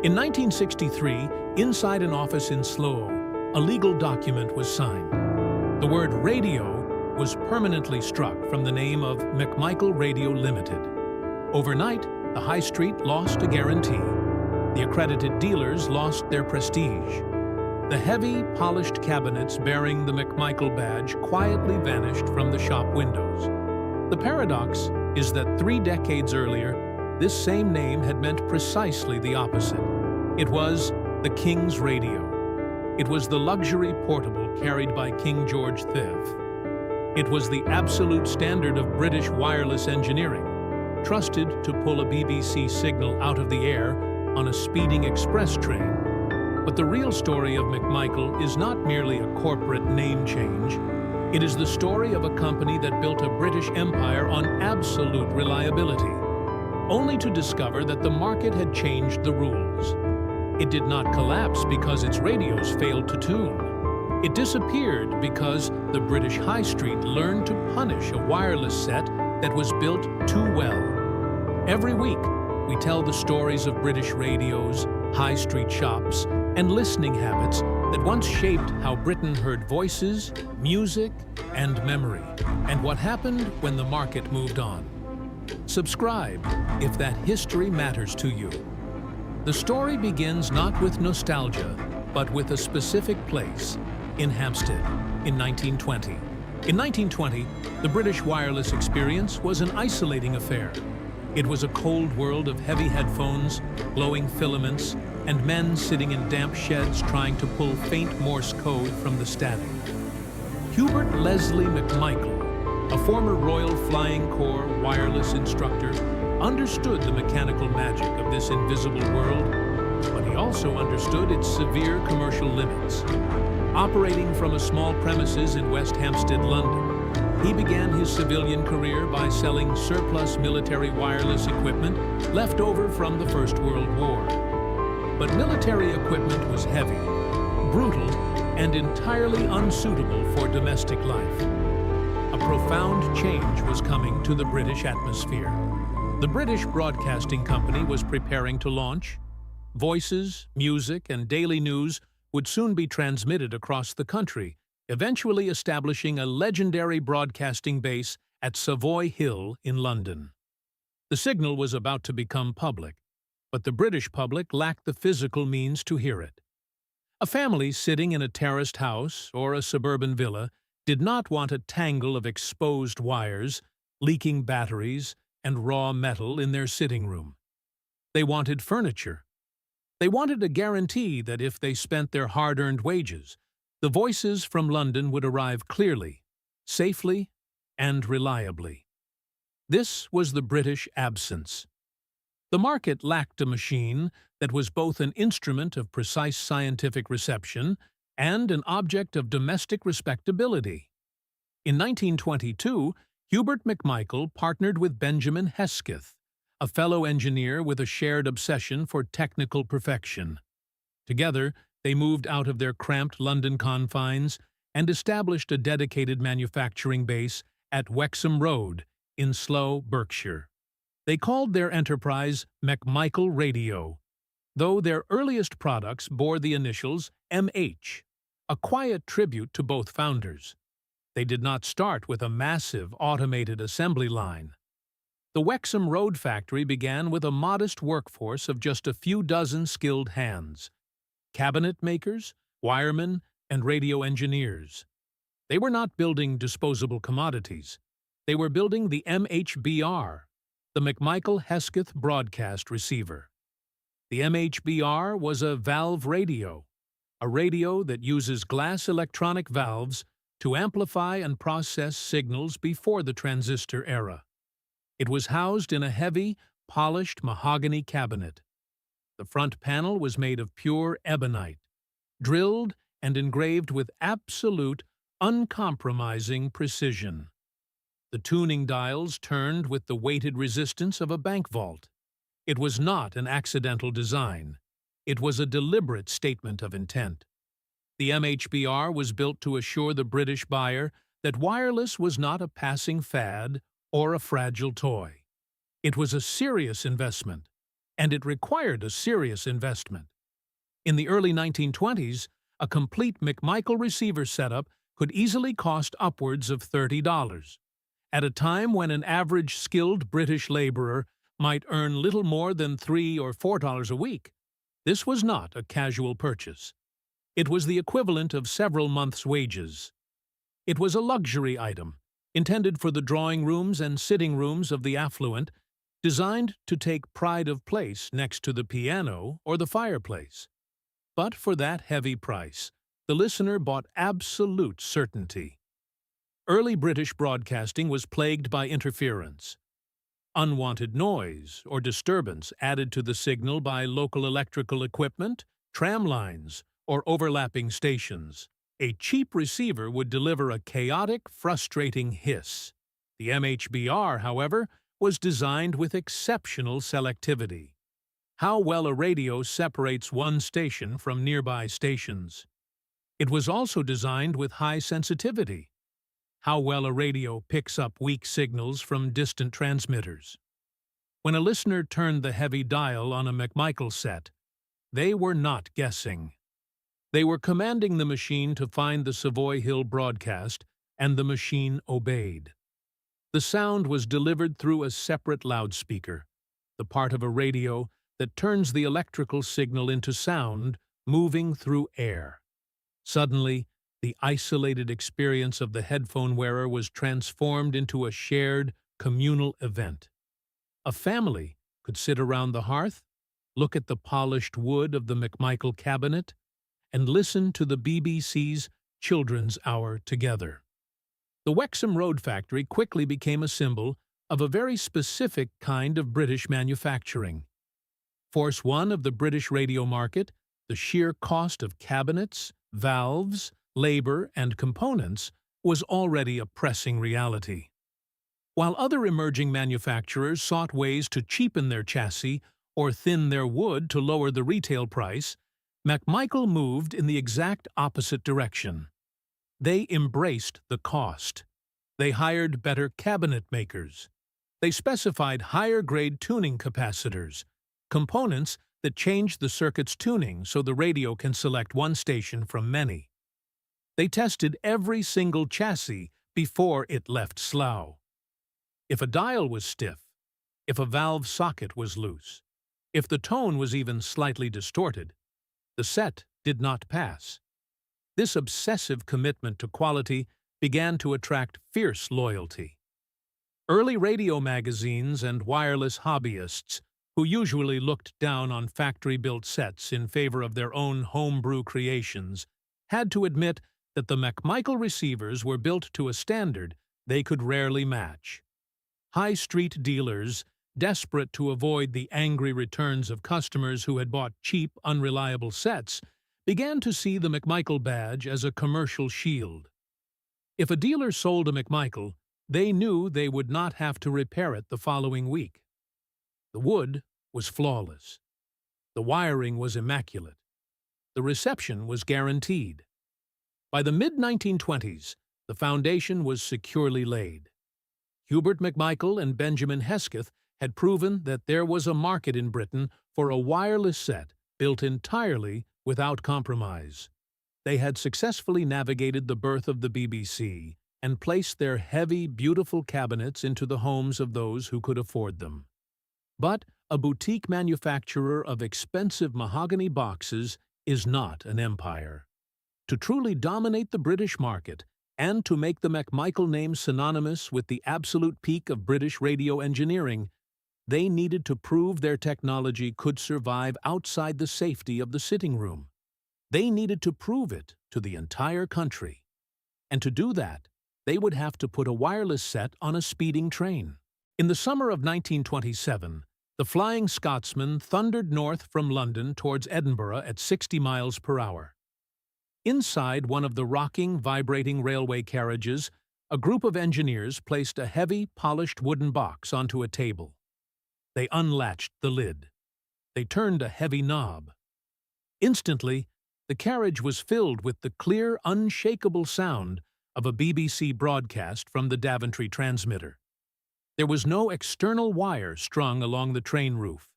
In 1963, inside an office in Slough, a legal document was signed. The word radio was permanently struck from the name of McMichael Radio Limited. Overnight, the high street lost a guarantee. The accredited dealers lost their prestige. The heavy, polished cabinets bearing the McMichael badge quietly vanished from the shop windows. The paradox is that 3 decades earlier, this same name had meant precisely the opposite. It was the King's Radio. It was the luxury portable carried by King George V. It was the absolute standard of British wireless engineering, trusted to pull a BBC signal out of the air on a speeding express train. But the real story of McMichael is not merely a corporate name change. It is the story of a company that built a British empire on absolute reliability, only to discover that the market had changed the rules. It did not collapse because its radios failed to tune. It disappeared because the British High Street learned to punish a wireless set that was built too well. Every week, we tell the stories of British radios, high street shops, and listening habits that once shaped how Britain heard voices, music, and memory, and what happened when the market moved on. Subscribe if that history matters to you. The story begins not with nostalgia, but with a specific place, in Hampstead, in 1920. In 1920, the British wireless experience was an isolating affair. It was a cold world of heavy headphones, glowing filaments, and men sitting in damp sheds trying to pull faint Morse code from the static. Hubert Leslie McMichael, a former Royal Flying Corps wireless instructor, understood the mechanical magic of this invisible world, but he also understood its severe commercial limits. Operating from a small premises in West Hampstead, London, he began his civilian career by selling surplus military wireless equipment left over from the First World War. But military equipment was heavy, brutal, and entirely unsuitable for domestic life. A profound change was coming to the British atmosphere. The British Broadcasting Company was preparing to launch. Voices, music, and daily news would soon be transmitted across the country, eventually establishing a legendary broadcasting base at Savoy Hill in London. The signal was about to become public, but the British public lacked the physical means to hear it. A family sitting in a terraced house or a suburban villa did not want a tangle of exposed wires, leaking batteries, and raw metal in their sitting room. They wanted furniture. They wanted a guarantee that if they spent their hard-earned wages, the voices from London would arrive clearly, safely, and reliably. This was the British absence. The market lacked a machine that was both an instrument of precise scientific reception and an object of domestic respectability. In 1922, Hubert McMichael partnered with Benjamin Hesketh, a fellow engineer with a shared obsession for technical perfection. Together, they moved out of their cramped London confines and established a dedicated manufacturing base at Wexham Road in Slough, Berkshire. They called their enterprise McMichael Radio, though their earliest products bore the initials MH, a quiet tribute to both founders. They did not start with a massive automated assembly line. The Wexham Road factory began with a modest workforce of just a few dozen skilled hands: cabinet makers, wiremen, and radio engineers. They were not building disposable commodities. They were building the MHBR, the McMichael Hesketh Broadcast Receiver. The MHBR was a valve radio, a radio that uses glass electronic valves to amplify and process signals before the transistor era. It was housed in a heavy, polished mahogany cabinet. The front panel was made of pure ebonite, drilled and engraved with absolute, uncompromising precision. The tuning dials turned with the weighted resistance of a bank vault. It was not an accidental design. It was a deliberate statement of intent. The MHBR was built to assure the British buyer that wireless was not a passing fad or a fragile toy. It was a serious investment, and it required a serious investment. In the early 1920s, a complete McMichael receiver setup could easily cost upwards of $30, at a time when an average skilled British laborer might earn little more than $3 or $4 a week. This was not a casual purchase. It was the equivalent of several months' wages. It was a luxury item, intended for the drawing rooms and sitting rooms of the affluent, designed to take pride of place next to the piano or the fireplace. But for that heavy price, the listener bought absolute certainty. Early British broadcasting was plagued by interference. Unwanted noise or disturbance added to the signal by local electrical equipment, tram lines, or overlapping stations. A cheap receiver would deliver a chaotic, frustrating hiss. The MHBR, however, was designed with exceptional selectivity. How well a radio separates one station from nearby stations. It was also designed with high sensitivity. How well a radio picks up weak signals from distant transmitters. When a listener turned the heavy dial on a McMichael set, they were not guessing. They were commanding the machine to find the Savoy Hill broadcast, and the machine obeyed. The sound was delivered through a separate loudspeaker, the part of a radio that turns the electrical signal into sound moving through air. Suddenly, the isolated experience of the headphone wearer was transformed into a shared, communal event. A family could sit around the hearth, look at the polished wood of the McMichael cabinet, and listen to the BBC's Children's Hour together. The Wexham Road factory quickly became a symbol of a very specific kind of British manufacturing. Force one of the British radio market, the sheer cost of cabinets, valves, labor, and components was already a pressing reality. While other emerging manufacturers sought ways to cheapen their chassis or thin their wood to lower the retail price, McMichael moved in the exact opposite direction. They embraced the cost. They hired better cabinet makers. They specified higher-grade tuning capacitors, components that change the circuit's tuning so the radio can select one station from many. They tested every single chassis before it left Slough. If a dial was stiff, if a valve socket was loose, if the tone was even slightly distorted, the set did not pass. This obsessive commitment to quality began to attract fierce loyalty. Early radio magazines and wireless hobbyists, who usually looked down on factory-built sets in favor of their own homebrew creations, had to admit that the McMichael receivers were built to a standard they could rarely match. High street dealers, desperate to avoid the angry returns of customers who had bought cheap, unreliable sets, began to see the McMichael badge as a commercial shield. If a dealer sold a McMichael, they knew they would not have to repair it the following week. The wood was flawless. The wiring was immaculate. The reception was guaranteed. By the mid-1920s, the foundation was securely laid. Hubert McMichael and Benjamin Hesketh had proven that there was a market in Britain for a wireless set built entirely without compromise. They had successfully navigated the birth of the BBC and placed their heavy, beautiful cabinets into the homes of those who could afford them. But a boutique manufacturer of expensive mahogany boxes is not an empire. To truly dominate the British market, and to make the McMichael name synonymous with the absolute peak of British radio engineering, they needed to prove their technology could survive outside the safety of the sitting room. They needed to prove it to the entire country. And to do that, they would have to put a wireless set on a speeding train. In the summer of 1927, the Flying Scotsman thundered north from London towards Edinburgh at 60 miles per hour. Inside one of the rocking, vibrating railway carriages, a group of engineers placed a heavy, polished wooden box onto a table. They unlatched the lid. They turned a heavy knob. Instantly, the carriage was filled with the clear, unshakable sound of a BBC broadcast from the Daventry transmitter. There was no external wire strung along the train roof.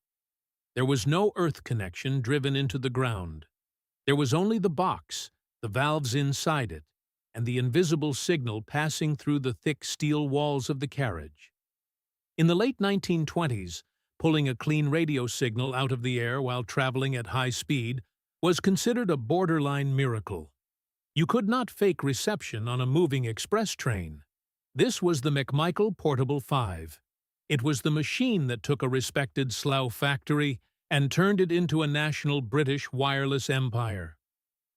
There was no earth connection driven into the ground. There was only the box, the valves inside it, and the invisible signal passing through the thick steel walls of the carriage. In the late 1920s, pulling a clean radio signal out of the air while traveling at high speed was considered a borderline miracle. You could not fake reception on a moving express train. This was the McMichael Portable 5. It was the machine that took a respected Slough factory and turned it into a national British wireless empire.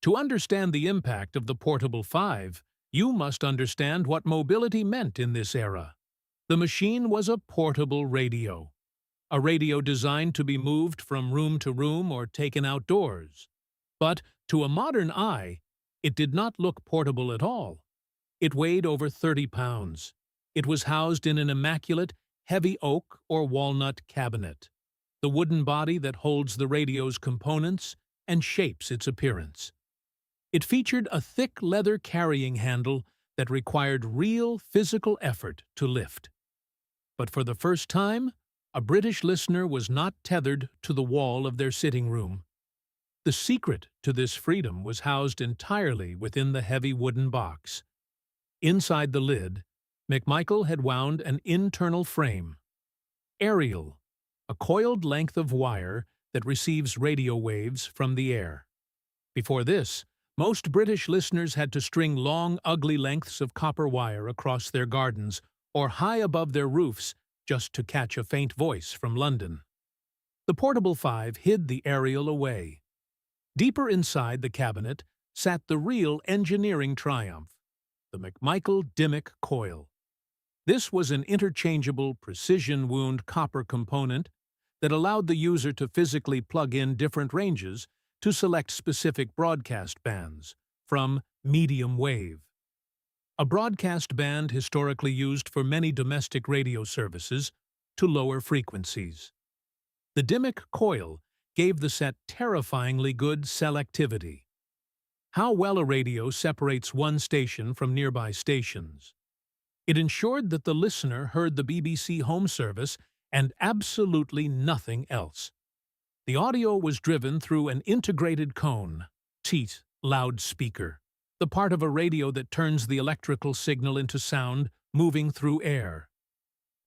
To understand the impact of the Portable 5, you must understand what mobility meant in this era. The machine was a portable radio. A radio designed to be moved from room to room or taken outdoors. But, to a modern eye, it did not look portable at all. It weighed over 30 pounds. It was housed in an immaculate, heavy oak or walnut cabinet, the wooden body that holds the radio's components and shapes its appearance. It featured a thick leather carrying handle that required real physical effort to lift. But for the first time, a British listener was not tethered to the wall of their sitting room. The secret to this freedom was housed entirely within the heavy wooden box. Inside the lid, McMichael had wound an internal frame. Aerial, a coiled length of wire that receives radio waves from the air. Before this, most British listeners had to string long, ugly lengths of copper wire across their gardens or high above their roofs just to catch a faint voice from London. The Portable 5 hid the aerial away. Deeper inside the cabinet sat the real engineering triumph, the McMichael Dimmick coil. This was an interchangeable precision-wound copper component that allowed the user to physically plug in different ranges to select specific broadcast bands, from medium wave, a broadcast band historically used for many domestic radio services, to lower frequencies. The Dimmick coil gave the set terrifyingly good selectivity. How well a radio separates one station from nearby stations. It ensured that the listener heard the BBC Home Service and absolutely nothing else. The audio was driven through an integrated cone, teat loudspeaker, the part of a radio that turns the electrical signal into sound moving through air.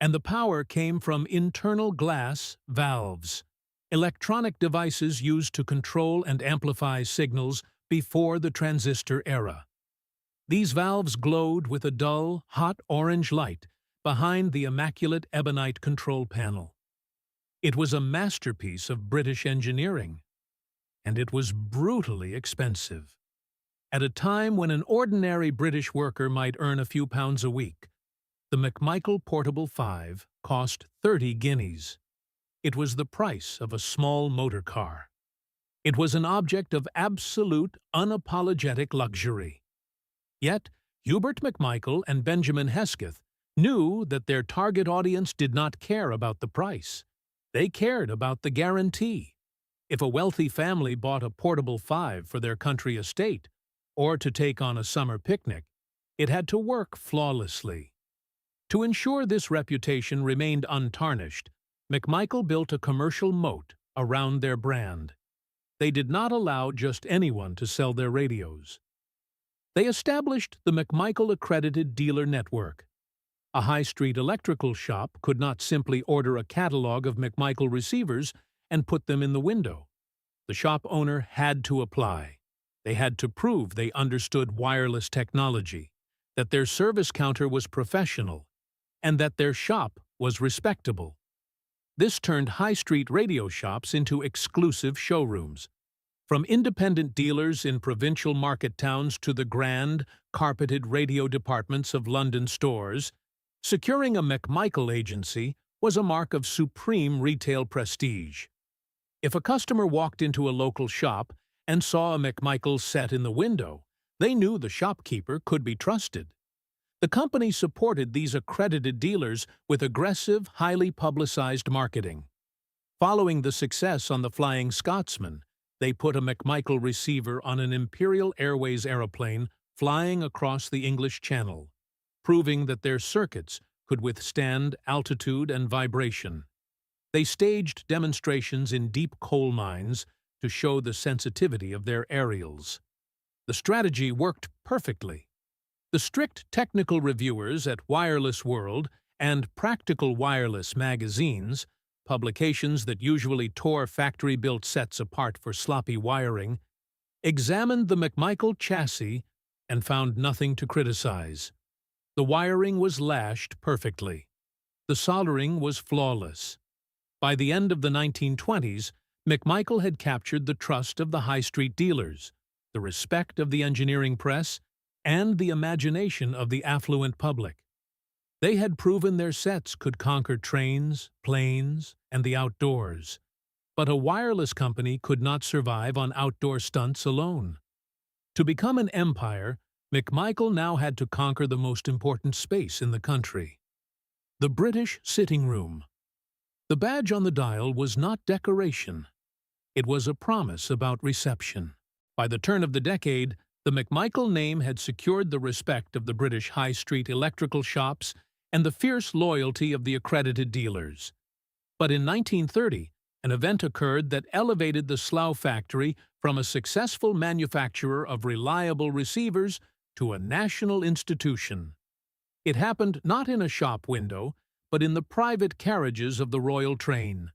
And the power came from internal glass valves, electronic devices used to control and amplify signals before the transistor era. These valves glowed with a dull, hot orange light behind the immaculate ebonite control panel. It was a masterpiece of British engineering, and it was brutally expensive. At a time when an ordinary British worker might earn a few pounds a week, the McMichael Portable 5 cost 30 guineas. It was the price of a small motor car. It was an object of absolute, unapologetic luxury. Yet, Hubert McMichael and Benjamin Hesketh knew that their target audience did not care about the price. They cared about the guarantee. If a wealthy family bought a Portable 5 for their country estate, or to take on a summer picnic, it had to work flawlessly. To ensure this reputation remained untarnished, McMichael built a commercial moat around their brand. They did not allow just anyone to sell their radios. They established the McMichael Accredited Dealer Network. A high-street electrical shop could not simply order a catalog of McMichael receivers and put them in the window. The shop owner had to apply. They had to prove they understood wireless technology, that their service counter was professional, and that their shop was respectable. This turned high-street radio shops into exclusive showrooms. From independent dealers in provincial market towns to the grand, carpeted radio departments of London stores, securing a McMichael agency was a mark of supreme retail prestige. If a customer walked into a local shop and saw a McMichael set in the window, they knew the shopkeeper could be trusted. The company supported these accredited dealers with aggressive, highly publicized marketing. Following the success on the Flying Scotsman, they put a McMichael receiver on an Imperial Airways aeroplane flying across the English Channel, proving that their circuits could withstand altitude and vibration. They staged demonstrations in deep coal mines to show the sensitivity of their aerials. The strategy worked perfectly. The strict technical reviewers at Wireless World and Practical Wireless magazines, publications that usually tore factory-built sets apart for sloppy wiring, examined the McMichael chassis and found nothing to criticize. The wiring was lashed perfectly. The soldering was flawless. By the end of the 1920s, McMichael had captured the trust of the high street dealers, the respect of the engineering press, and the imagination of the affluent public. They had proven their sets could conquer trains, planes, and the outdoors. But a wireless company could not survive on outdoor stunts alone. To become an empire, McMichael now had to conquer the most important space in the country: the British sitting room. The badge on the dial was not decoration. It was a promise about reception. By the turn of the decade, the McMichael name had secured the respect of the British high street electrical shops and the fierce loyalty of the accredited dealers. But in 1930, an event occurred that elevated the Slough factory from a successful manufacturer of reliable receivers to a national institution. It happened not in a shop window, but in the private carriages of the royal train.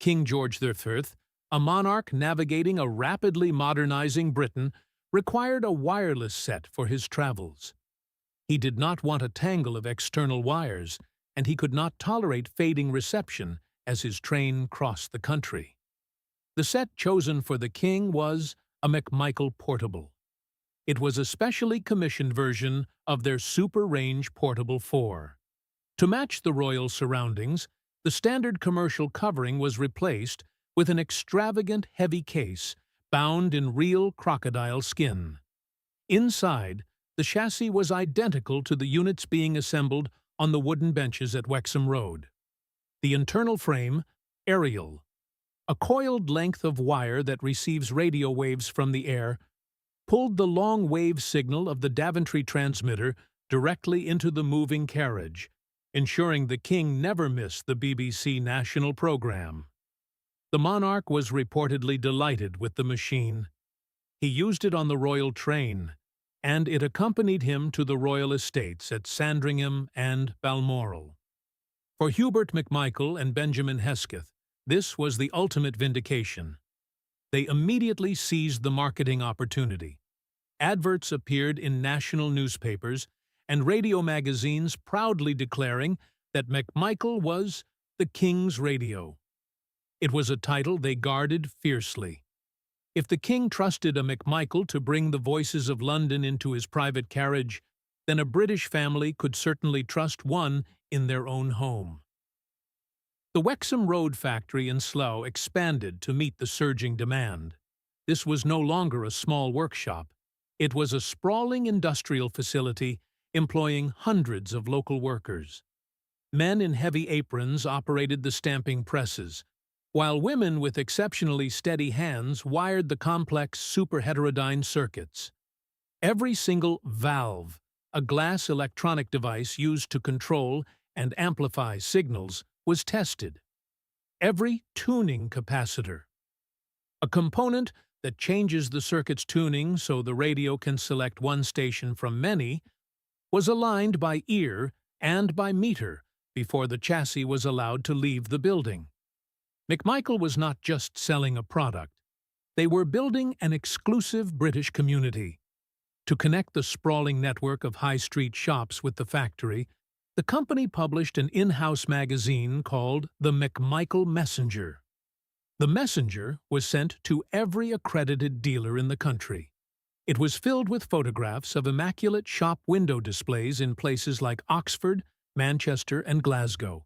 King George III, a monarch navigating a rapidly modernizing Britain, required a wireless set for his travels. He did not want a tangle of external wires, and he could not tolerate fading reception as his train crossed the country. The set chosen for the king was a McMichael Portable. It was a specially commissioned version of their Super Range Portable 4. To match the royal surroundings, the standard commercial covering was replaced with an extravagant heavy case bound in real crocodile skin. Inside, the chassis was identical to the units being assembled on the wooden benches at Wexham Road. The internal frame, aerial, a coiled length of wire that receives radio waves from the air, pulled the long wave signal of the Daventry transmitter directly into the moving carriage, ensuring the king never missed the BBC national program. The monarch was reportedly delighted with the machine. He used it on the royal train, and it accompanied him to the royal estates at Sandringham and Balmoral. For Hubert McMichael and Benjamin Hesketh, this was the ultimate vindication. They immediately seized the marketing opportunity. Adverts appeared in national newspapers and radio magazines proudly declaring that McMichael was the King's radio. It was a title they guarded fiercely. If the king trusted a McMichael to bring the voices of London into his private carriage, then a British family could certainly trust one in their own home. The Wexham Road factory in Slough expanded to meet the surging demand. This was no longer a small workshop. It was a sprawling industrial facility employing hundreds of local workers. Men in heavy aprons operated the stamping presses, while women with exceptionally steady hands wired the complex superheterodyne circuits. Every single valve, a glass electronic device used to control and amplify signals, was tested. Every tuning capacitor, a component that changes the circuit's tuning so the radio can select one station from many, was aligned by ear and by meter before the chassis was allowed to leave the building. McMichael was not just selling a product. They were building an exclusive British community. To connect the sprawling network of high-street shops with the factory, the company published an in-house magazine called the McMichael Messenger. The Messenger was sent to every accredited dealer in the country. It was filled with photographs of immaculate shop window displays in places like Oxford, Manchester, and Glasgow.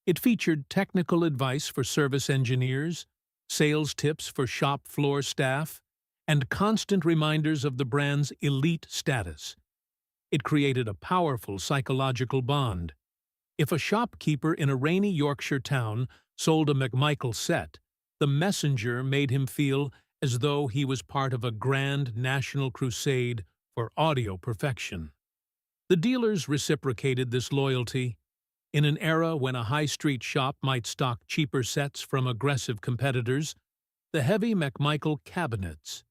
It featured technical advice for service engineers, sales tips for shop floor staff, and constant reminders of the brand's elite status. It created a powerful psychological bond. If a shopkeeper in a rainy Yorkshire town sold a McMichael set, the Messenger made him feel as though he was part of a grand national crusade for audio perfection. The dealers reciprocated this loyalty. In an era when a high-street shop might stock cheaper sets from aggressive competitors, the heavy McMichael cabinets,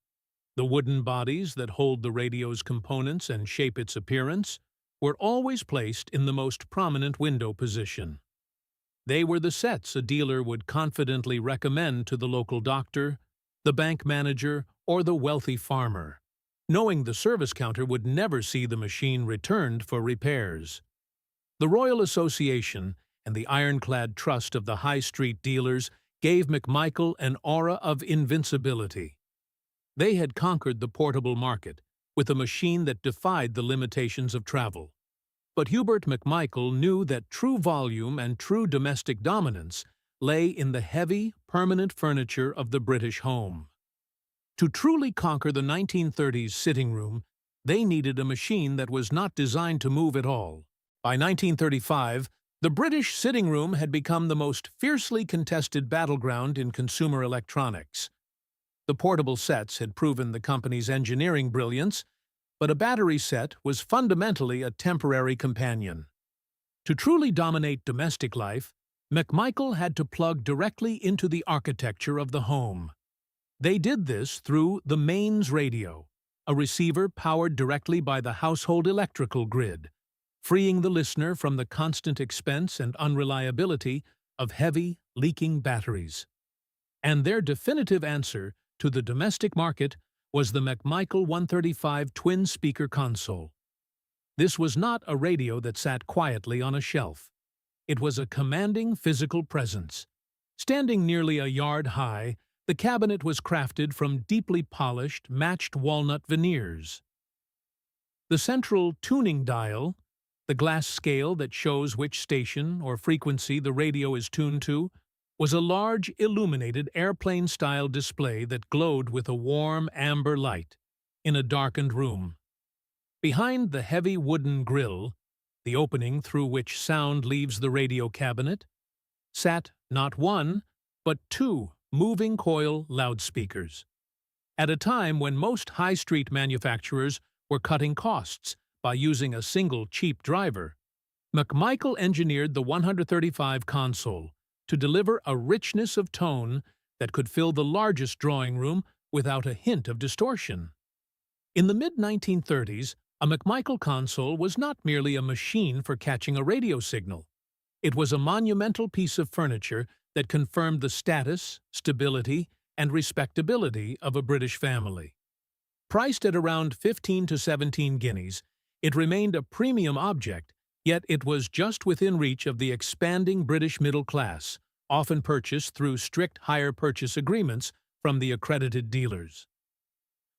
the wooden bodies that hold the radio's components and shape its appearance, were always placed in the most prominent window position. They were the sets a dealer would confidently recommend to the local doctor, the bank manager, or the wealthy farmer, knowing the service counter would never see the machine returned for repairs. The Royal Association and the ironclad trust of the high street dealers gave McMichael an aura of invincibility. They had conquered the portable market with a machine that defied the limitations of travel. But Hubert McMichael knew that true volume and true domestic dominance lay in the heavy, permanent furniture of the British home. To truly conquer the 1930s sitting room, they needed a machine that was not designed to move at all. By 1935, the British sitting room had become the most fiercely contested battleground in consumer electronics. The portable sets had proven the company's engineering brilliance, but a battery set was fundamentally a temporary companion. To truly dominate domestic life, McMichael had to plug directly into the architecture of the home. They did this through the mains radio, a receiver powered directly by the household electrical grid, freeing the listener from the constant expense and unreliability of heavy, leaking batteries. And their definitive answer to the domestic market was the McMichael 135 twin-speaker console. This was not a radio that sat quietly on a shelf. It was a commanding physical presence. Standing nearly a yard high, the cabinet was crafted from deeply polished, matched walnut veneers. The central tuning dial, the glass scale that shows which station or frequency the radio is tuned to, was a large, illuminated airplane-style display that glowed with a warm amber light in a darkened room. Behind the heavy wooden grille, the opening through which sound leaves the radio cabinet, sat not one, but two moving coil loudspeakers. At a time when most high-street manufacturers were cutting costs by using a single cheap driver, McMichael engineered the 135 console to deliver a richness of tone that could fill the largest drawing room without a hint of distortion. In the mid-1930s, a McMichael console was not merely a machine for catching a radio signal. It was a monumental piece of furniture that confirmed the status, stability, and respectability of a British family. Priced at around 15 to 17 guineas, it remained a premium object, yet it was just within reach of the expanding British middle class, often purchased through strict hire purchase agreements from the accredited dealers.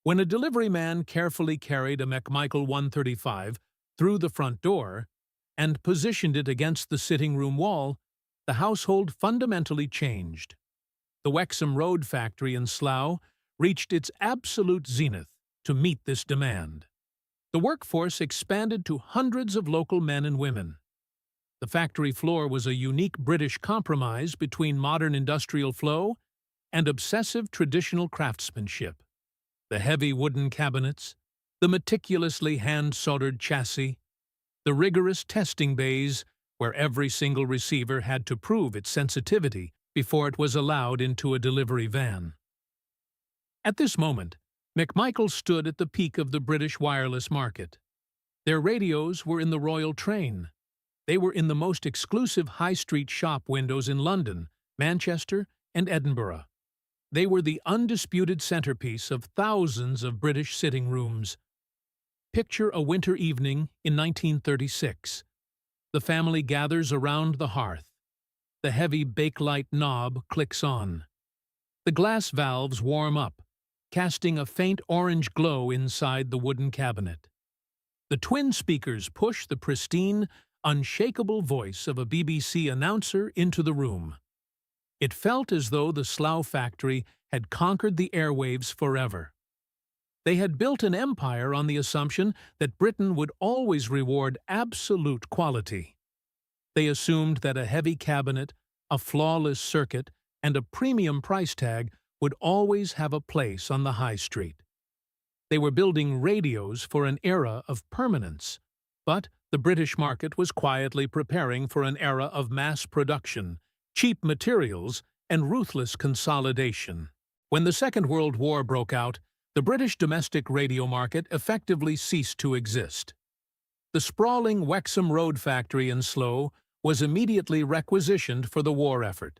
When a delivery man carefully carried a McMichael 135 through the front door and positioned it against the sitting room wall, the household fundamentally changed. The Wexham Road factory in Slough reached its absolute zenith to meet this demand. The workforce expanded to hundreds of local men and women. The factory floor was a unique British compromise between modern industrial flow and obsessive traditional craftsmanship. The heavy wooden cabinets, the meticulously hand-soldered chassis, the rigorous testing bays where every single receiver had to prove its sensitivity before it was allowed into a delivery van. At this moment, McMichael stood at the peak of the British wireless market. Their radios were in the royal train. They were in the most exclusive high-street shop windows in London, Manchester, and Edinburgh. They were the undisputed centerpiece of thousands of British sitting rooms. Picture a winter evening in 1936. The family gathers around the hearth. The heavy bakelite knob clicks on. The glass valves warm up, casting a faint orange glow inside the wooden cabinet. The twin speakers push the pristine, unshakable voice of a BBC announcer into the room. It felt as though the Slough factory had conquered the airwaves forever. They had built an empire on the assumption that Britain would always reward absolute quality. They assumed that a heavy cabinet, a flawless circuit, and a premium price tag would always have a place on the high street. They were building radios for an era of permanence, but the British market was quietly preparing for an era of mass production, cheap materials, and ruthless consolidation. When the Second World War broke out, the British domestic radio market effectively ceased to exist. The sprawling Wexham Road factory in Slough was immediately requisitioned for the war effort.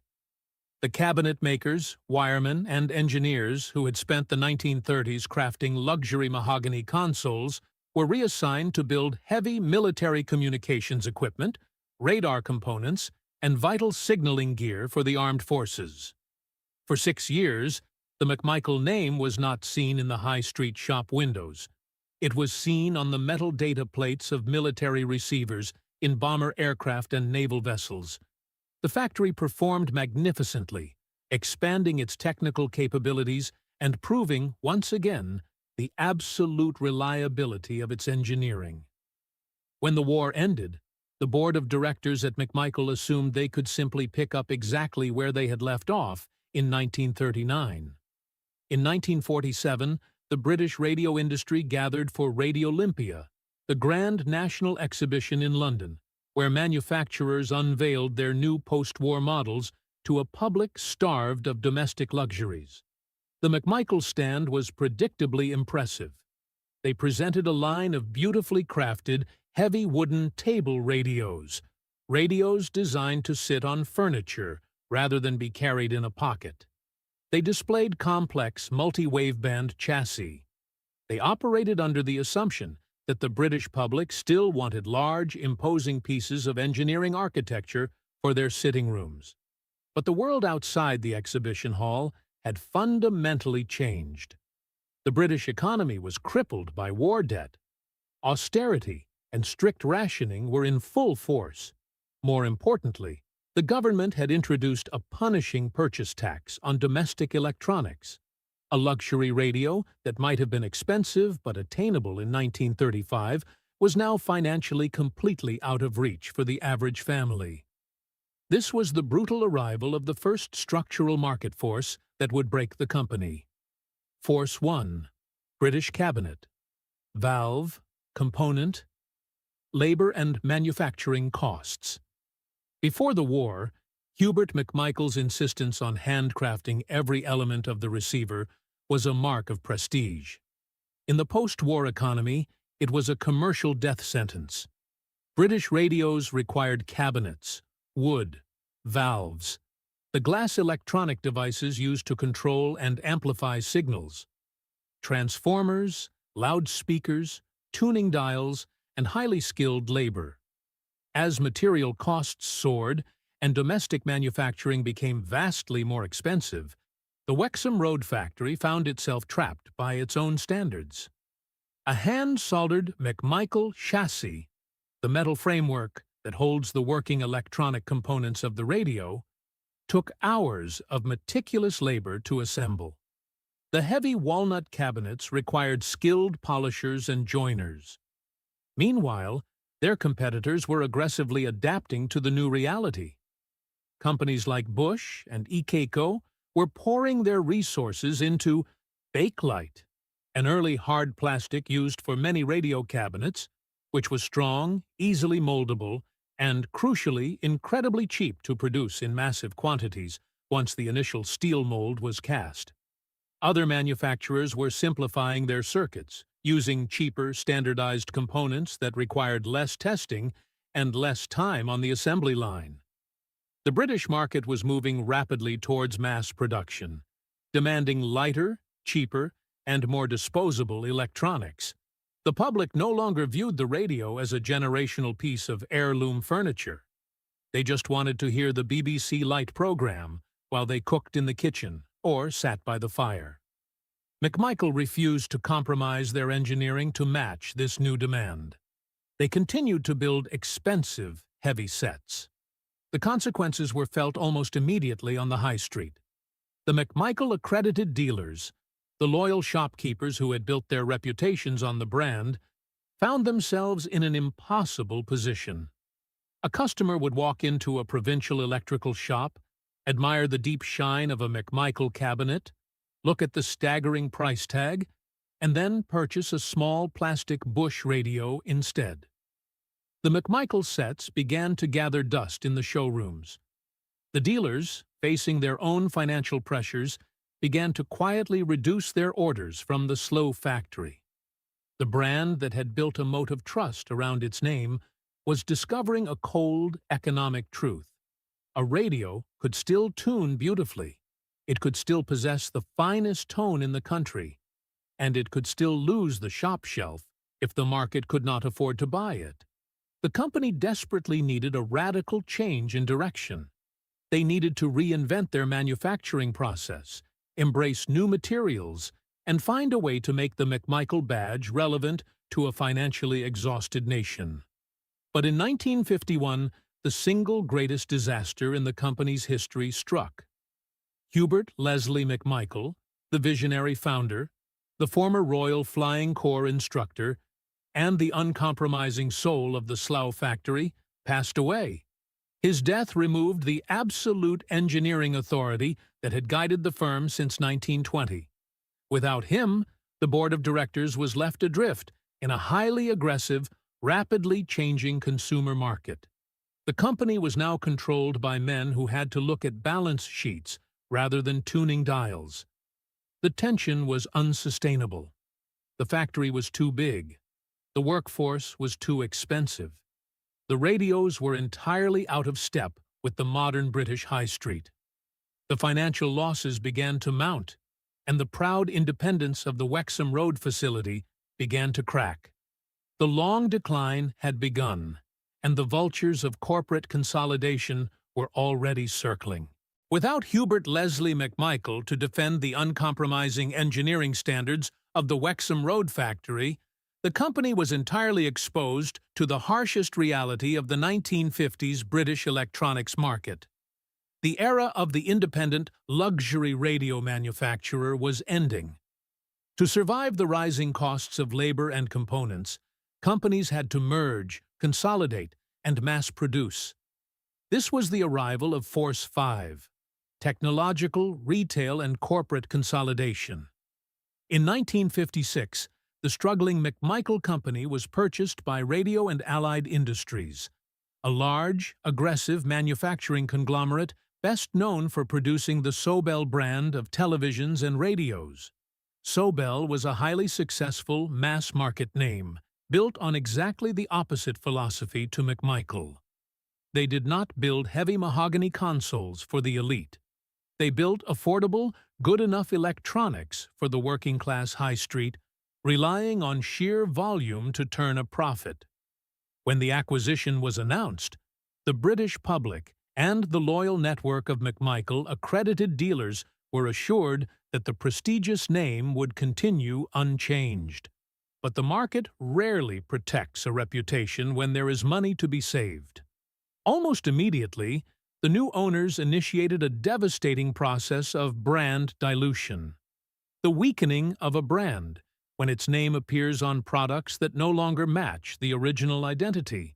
The cabinet makers, wiremen, and engineers who had spent the 1930s crafting luxury mahogany consoles were reassigned to build heavy military communications equipment, radar components, and vital signaling gear for the armed forces. For 6 years, the McMichael name was not seen in the high street shop windows. It was seen on the metal data plates of military receivers in bomber aircraft and naval vessels. The factory performed magnificently, expanding its technical capabilities and proving, once again, the absolute reliability of its engineering. When the war ended, the board of directors at McMichael assumed they could simply pick up exactly where they had left off in 1939. In 1947, the British radio industry gathered for Radiolympia, the grand national exhibition in London, where manufacturers unveiled their new post-war models to a public starved of domestic luxuries. The McMichael stand was predictably impressive. They presented a line of beautifully crafted, heavy wooden table radios designed to sit on furniture rather than be carried in a pocket. They displayed complex multi-waveband chassis. They operated under the assumption that the British public still wanted large, imposing pieces of engineering architecture for their sitting rooms. But the world outside the exhibition hall had fundamentally changed. The British economy was crippled by war debt. Austerity and strict rationing were in full force. More importantly, the government had introduced a punishing purchase tax on domestic electronics. A luxury radio that might have been expensive but attainable in 1935 was now financially completely out of reach for the average family. This was the brutal arrival of the first structural market force that would break the company. Force 1. British Cabinet. Valve, component, labor and manufacturing costs. Before the war, Hubert McMichael's insistence on handcrafting every element of the receiver was a mark of prestige. In the post-war economy, it was a commercial death sentence. British radios required cabinets, wood, valves, the glass electronic devices used to control and amplify signals, transformers, loudspeakers, tuning dials, and highly skilled labor. As material costs soared and domestic manufacturing became vastly more expensive, the Wexham Road factory found itself trapped by its own standards. A hand-soldered McMichael chassis, the metal framework that holds the working electronic components of the radio, took hours of meticulous labor to assemble. The heavy walnut cabinets required skilled polishers and joiners. Meanwhile, their competitors were aggressively adapting to the new reality. Companies like Bush and Ekeco were pouring their resources into Bakelite, an early hard plastic used for many radio cabinets, which was strong, easily moldable, and, crucially, incredibly cheap to produce in massive quantities once the initial steel mold was cast. Other manufacturers were simplifying their circuits, using cheaper, standardized components that required less testing and less time on the assembly line. The British market was moving rapidly towards mass production, demanding lighter, cheaper, and more disposable electronics. The public no longer viewed the radio as a generational piece of heirloom furniture. They just wanted to hear the BBC Light program while they cooked in the kitchen or sat by the fire. McMichael refused to compromise their engineering to match this new demand. They continued to build expensive, heavy sets. The consequences were felt almost immediately on the high street. The McMichael accredited dealers, the loyal shopkeepers who had built their reputations on the brand, found themselves in an impossible position. A customer would walk into a provincial electrical shop, admire the deep shine of a McMichael cabinet, look at the staggering price tag, and then purchase a small plastic Bush radio instead. The McMichael sets began to gather dust in the showrooms. The dealers, facing their own financial pressures, began to quietly reduce their orders from the slow factory. The brand that had built a moat of trust around its name was discovering a cold, economic truth. A radio could still tune beautifully, it could still possess the finest tone in the country, and it could still lose the shop shelf if the market could not afford to buy it. The company desperately needed a radical change in direction. They needed to reinvent their manufacturing process, embrace new materials, and find a way to make the McMichael badge relevant to a financially exhausted nation. But in 1951, the single greatest disaster in the company's history struck. Hubert Leslie McMichael, the visionary founder, the former Royal Flying Corps instructor, and the uncompromising soul of the Slough factory, passed away. His death removed the absolute engineering authority that had guided the firm since 1920. Without him, the board of directors was left adrift in a highly aggressive, rapidly changing consumer market. The company was now controlled by men who had to look at balance sheets rather than tuning dials. The tension was unsustainable. The factory was too big. The workforce was too expensive. The radios were entirely out of step with the modern British high street. The financial losses began to mount, and the proud independence of the Wexham Road facility began to crack. The long decline had begun, and the vultures of corporate consolidation were already circling. Without Hubert Leslie McMichael to defend the uncompromising engineering standards of the Wexham Road factory, the company was entirely exposed to the harshest reality of the 1950s British electronics market. The era of the independent luxury radio manufacturer was ending. To survive the rising costs of labor and components, companies had to merge, consolidate, and mass-produce. This was the arrival of Force 5, technological, retail, and corporate consolidation. In 1956, the struggling McMichael Company was purchased by Radio and Allied Industries, a large, aggressive manufacturing conglomerate best known for producing the Sobel brand of televisions and radios. Sobel was a highly successful mass-market name, built on exactly the opposite philosophy to McMichael. They did not build heavy mahogany consoles for the elite. They built affordable, good-enough electronics for the working-class high street, relying on sheer volume to turn a profit. When the acquisition was announced, the British public and the loyal network of McMichael accredited dealers were assured that the prestigious name would continue unchanged. But the market rarely protects a reputation when there is money to be saved. Almost immediately, the new owners initiated a devastating process of brand dilution. The weakening of a brand, when its name appears on products that no longer match the original identity.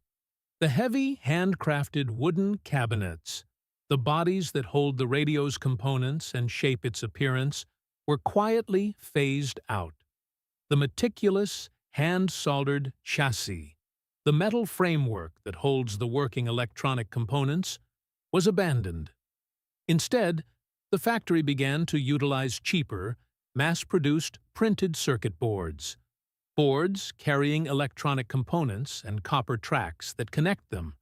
The heavy, handcrafted wooden cabinets, the bodies that hold the radio's components and shape its appearance, were quietly phased out. The meticulous, hand-soldered chassis, the metal framework that holds the working electronic components, was abandoned. Instead, the factory began to utilize cheaper, mass-produced printed circuit boards. Boards carrying electronic components and copper tracks that connect them,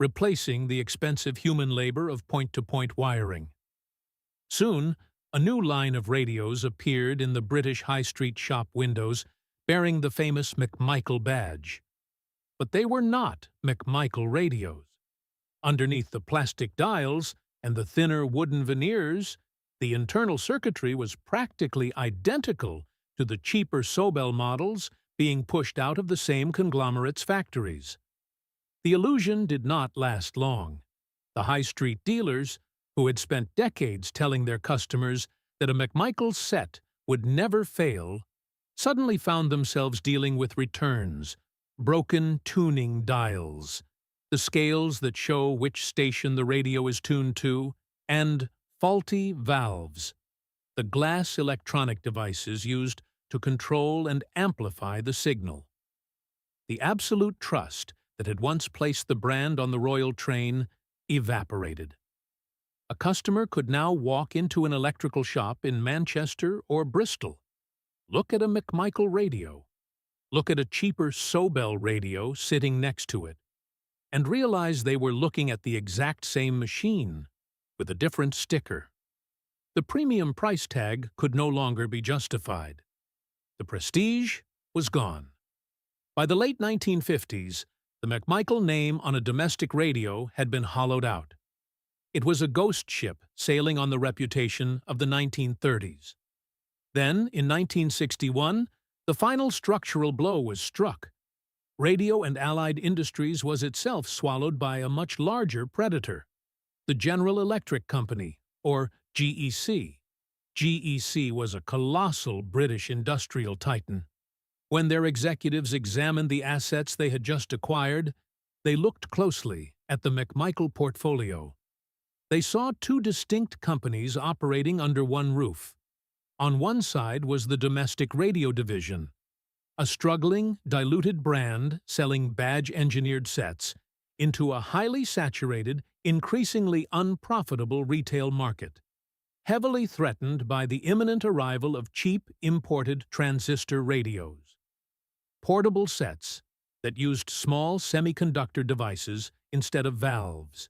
replacing the expensive human labor of point-to-point wiring. Soon, a new line of radios appeared in the British high street shop windows, bearing the famous McMichael badge. But they were not McMichael radios. Underneath the plastic dials and the thinner wooden veneers, the internal circuitry was practically identical to the cheaper Sobel models being pushed out of the same conglomerate's factories. The illusion did not last long. The high street dealers, who had spent decades telling their customers that a McMichael set would never fail, suddenly found themselves dealing with returns, broken tuning dials, the scales that show which station the radio is tuned to, and faulty valves, the glass electronic devices used to control and amplify the signal. The absolute trust that had once placed the brand on the royal train evaporated. A customer could now walk into an electrical shop in Manchester or Bristol, look at a McMichael radio, look at a cheaper Sobel radio sitting next to it, and realize they were looking at the exact same machine with a different sticker. The premium price tag could no longer be justified. The prestige was gone. By the late 1950s, the McMichael name on a domestic radio had been hollowed out. It was a ghost ship sailing on the reputation of the 1930s. Then, in 1961, the final structural blow was struck. Radio and allied industries was itself swallowed by a much larger predator, the General Electric Company, or GEC. GEC was a colossal British industrial titan. When their executives examined the assets they had just acquired, they looked closely at the McMichael portfolio. They saw two distinct companies operating under one roof. On one side was the domestic radio division, a struggling, diluted brand selling badge-engineered sets into a highly saturated, increasingly unprofitable retail market, heavily threatened by the imminent arrival of cheap, imported transistor radios. Portable sets that used small semiconductor devices instead of valves.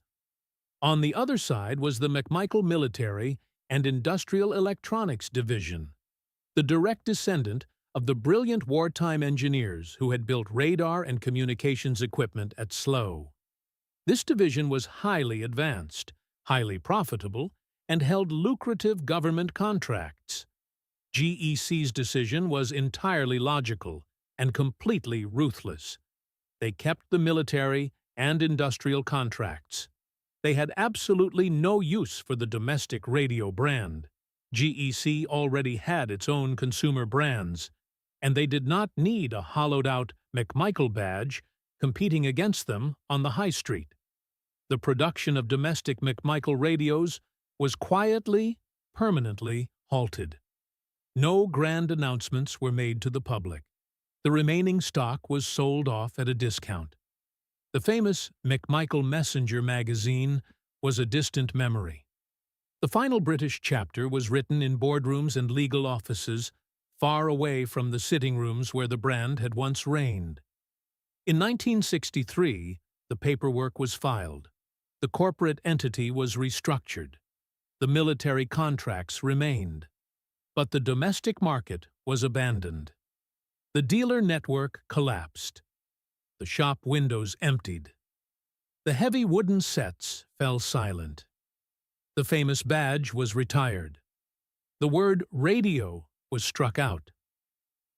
On the other side was the McMichael Military and Industrial Electronics Division, the direct descendant of the brilliant wartime engineers who had built radar and communications equipment at Slough. This division was highly advanced, highly profitable, and held lucrative government contracts. GEC's decision was entirely logical and completely ruthless. They kept the military and industrial contracts. They had absolutely no use for the domestic radio brand. GEC already had its own consumer brands, and they did not need a hollowed-out McMichael badge competing against them on the high street. The production of domestic McMichael radios was quietly, permanently halted. No grand announcements were made to the public. The remaining stock was sold off at a discount. The famous McMichael Messenger magazine was a distant memory. The final British chapter was written in boardrooms and legal offices, far away from the sitting rooms where the brand had once reigned. In 1963, the paperwork was filed. The corporate entity was restructured. The military contracts remained. But the domestic market was abandoned. The dealer network collapsed. The shop windows emptied. The heavy wooden sets fell silent. The famous badge was retired. The word radio was struck out.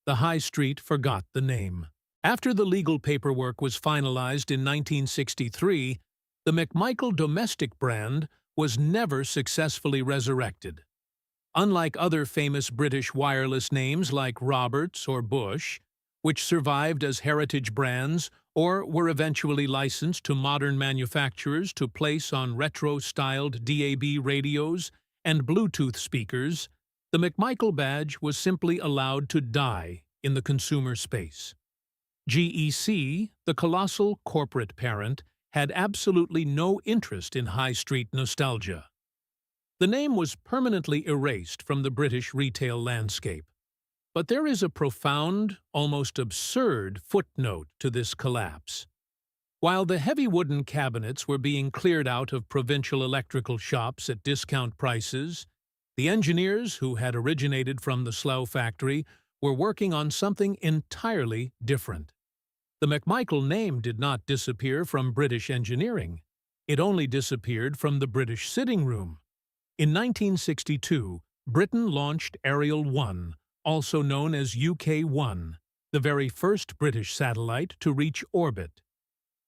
The high street forgot the name. After the legal paperwork was finalized in 1963, the McMichael domestic brand was never successfully resurrected. Unlike other famous British wireless names like Roberts or Bush, which survived as heritage brands or were eventually licensed to modern manufacturers to place on retro-styled DAB radios and Bluetooth speakers, the McMichael badge was simply allowed to die in the consumer space. GEC, the colossal corporate parent, had absolutely no interest in high street nostalgia. The name was permanently erased from the British retail landscape. But there is a profound, almost absurd footnote to this collapse. While the heavy wooden cabinets were being cleared out of provincial electrical shops at discount prices, the engineers who had originated from the Slough factory were working on something entirely different. The McMichael name did not disappear from British engineering. It only disappeared from the British sitting room. In 1962, Britain launched Ariel 1, also known as UK-1, the very first British satellite to reach orbit.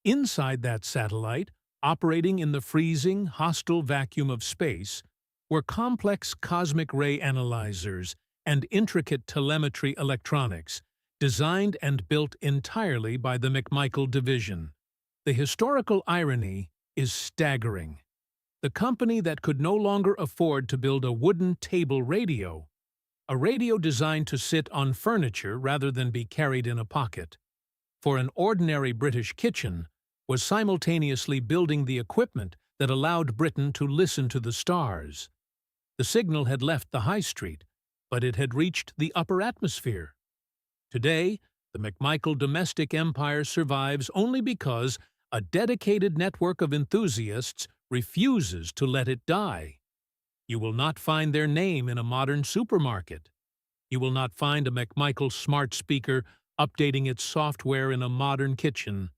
Inside that satellite, operating in the freezing, hostile vacuum of space, were complex cosmic ray analyzers and intricate telemetry electronics, designed and built entirely by the McMichael division. The historical irony is staggering. The company that could no longer afford to build a wooden table radio, a radio designed to sit on furniture rather than be carried in a pocket, for an ordinary British kitchen was simultaneously building the equipment that allowed Britain to listen to the stars. The signal had left the high street, but it had reached the upper atmosphere. Today, the McMichael domestic empire survives only because a dedicated network of enthusiasts refuses to let it die. You will not find their name in a modern supermarket. You will not find a McMichael smart speaker updating its software in a modern kitchen.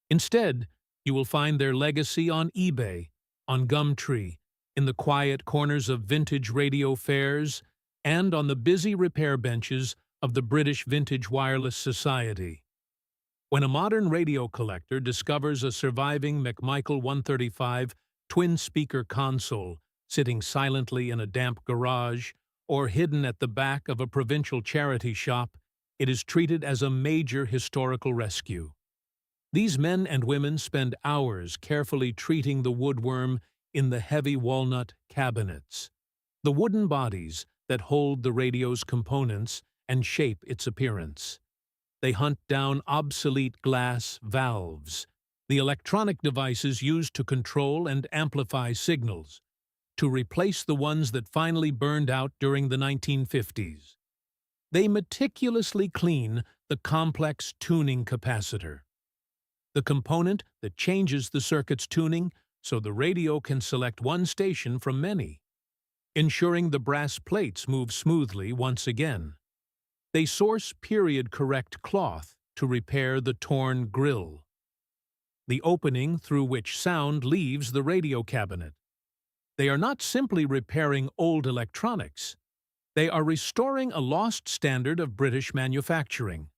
Instead, you will find their legacy on eBay, on Gumtree, in the quiet corners of vintage radio fairs, and on the busy repair benches of the British Vintage Wireless Society. When a modern radio collector discovers a surviving McMichael 135 twin-speaker console sitting silently in a damp garage or hidden at the back of a provincial charity shop, it is treated as a major historical rescue. These men and women spend hours carefully treating the woodworm in the heavy walnut cabinets, the wooden bodies that hold the radio's components and shape its appearance. They hunt down obsolete glass valves, the electronic devices used to control and amplify signals, to replace the ones that finally burned out during the 1950s. They meticulously clean the complex tuning capacitor, the component that changes the circuit's tuning so the radio can select one station from many, ensuring the brass plates move smoothly once again. They source period-correct cloth to repair the torn grill, the opening through which sound leaves the radio cabinet. They are not simply repairing old electronics. They are restoring a lost standard of British manufacturing.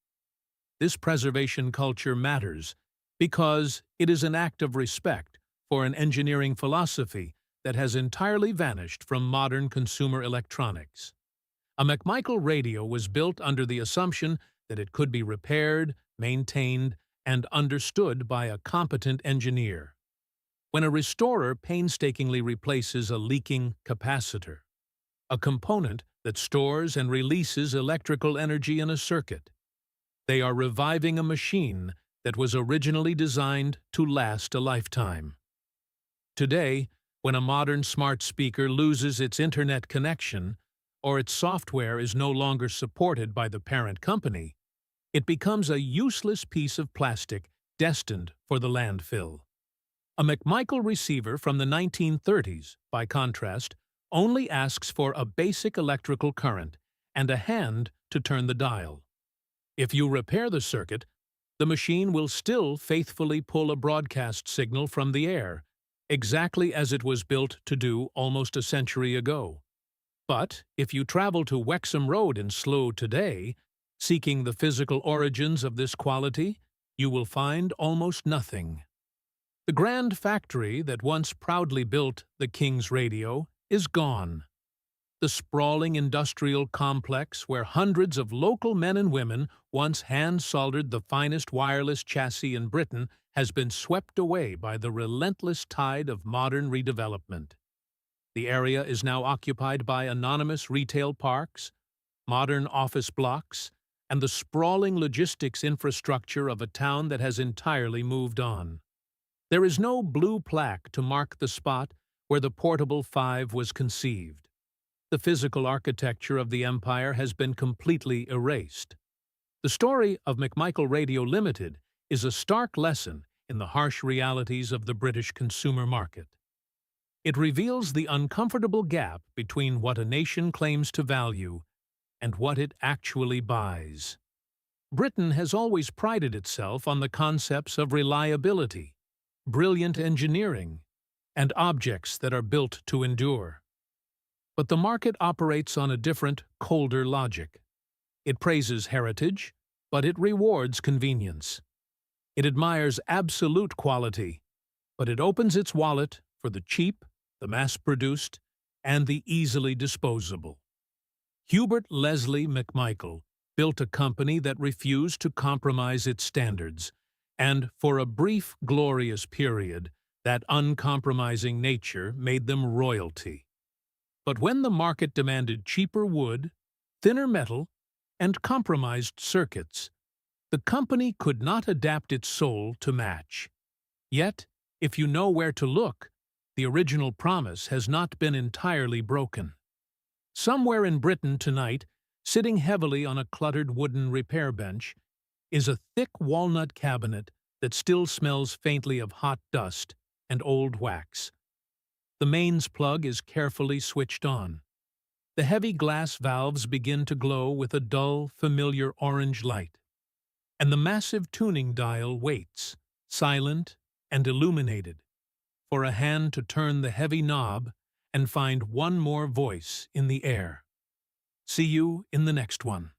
This preservation culture matters because it is an act of respect for an engineering philosophy that has entirely vanished from modern consumer electronics. A McMichael radio was built under the assumption that it could be repaired, maintained, and understood by a competent engineer. When a restorer painstakingly replaces a leaking capacitor, a component that stores and releases electrical energy in a circuit, they are reviving a machine that was originally designed to last a lifetime. Today, when a modern smart speaker loses its internet connection, or its software is no longer supported by the parent company, it becomes a useless piece of plastic destined for the landfill. A McMichael receiver from the 1930s, by contrast, only asks for a basic electrical current and a hand to turn the dial. If you repair the circuit, the machine will still faithfully pull a broadcast signal from the air, exactly as it was built to do almost a century ago. But if you travel to Wexham Road in Slough today, seeking the physical origins of this quality, you will find almost nothing. The grand factory that once proudly built the King's radio is gone. The sprawling industrial complex where hundreds of local men and women once hand-soldered the finest wireless chassis in Britain has been swept away by the relentless tide of modern redevelopment. The area is now occupied by anonymous retail parks, modern office blocks, and the sprawling logistics infrastructure of a town that has entirely moved on. There is no blue plaque to mark the spot where the Portable 5 was conceived. The physical architecture of the empire has been completely erased. The story of McMichael Radio Limited is a stark lesson in the harsh realities of the British consumer market. It reveals the uncomfortable gap between what a nation claims to value and what it actually buys. Britain has always prided itself on the concepts of reliability, brilliant engineering, and objects that are built to endure. But the market operates on a different, colder logic. It praises heritage, but it rewards convenience. It admires absolute quality, but it opens its wallet for the cheap, the mass-produced, and the easily disposable. Hubert Leslie McMichael built a company that refused to compromise its standards, and for a brief, glorious period, that uncompromising nature made them royalty. But when the market demanded cheaper wood, thinner metal, and compromised circuits, The company could not adapt its soul to match. Yet, if you know where to look, the original promise has not been entirely broken. Somewhere in Britain tonight, sitting heavily on a cluttered wooden repair bench, is a thick walnut cabinet that still smells faintly of hot dust and old wax. The mains plug is carefully switched on. The heavy glass valves begin to glow with a dull, familiar orange light. And the massive tuning dial waits, silent and illuminated, for a hand to turn the heavy knob and find one more voice in the air. See you in the next one.